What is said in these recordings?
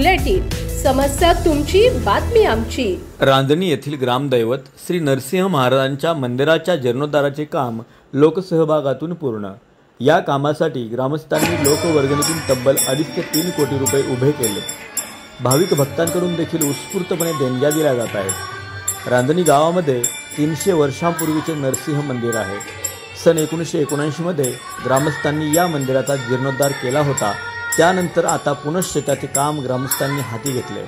Bulletin, समस्या तुमची, बातमी आमची। रांजणी येथील ग्रामदैवत श्री नरसिंह महाराजांच्या मंदिराच्या जीर्णोद्धाराचे काम लोकसहभागातून पूर्ण। या कामासाठी ग्रामस्थांनी लोकवर्गणीतून तब्बल 2.5 ते 3 कोटी रुपये उभे केले। भाविक भक्तांकडून देखील उत्स्फूर्तपणे देणग्या दिल्या जात आहेत। रांजणी गावामध्ये 300 वर्षांपूर्वीचे नरसिंह मंदिर आहे। सन 1979 मध्ये ग्रामस्थांनी या मंदिराचा जीर्णोद्धार केला होता। त्यानंतर आता पुनश्च त्याचे काम ग्रामस्थांनी हाती घेतले।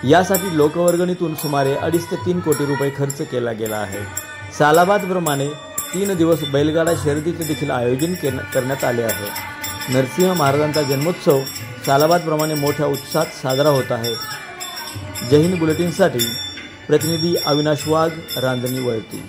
यासाठी लोकवर्गणीतून सुमारे 2.5 ते 3 कोटी रुपये खर्च केला गेला आहे। सालाबादप्रमाणे 3 दिवस बैलगाडा शर्यतीचे देखील आयोजन करण्यात आले आहे। नरसिंह महाराजांचा जन्मोत्सव सालाबादप्रमाणे मोठ्या उत्साहात साजरा होत आहे। जय हिंद बुलेटिनसाठी प्रतिनिधी अविनाश वाघ, रांजणी वळती।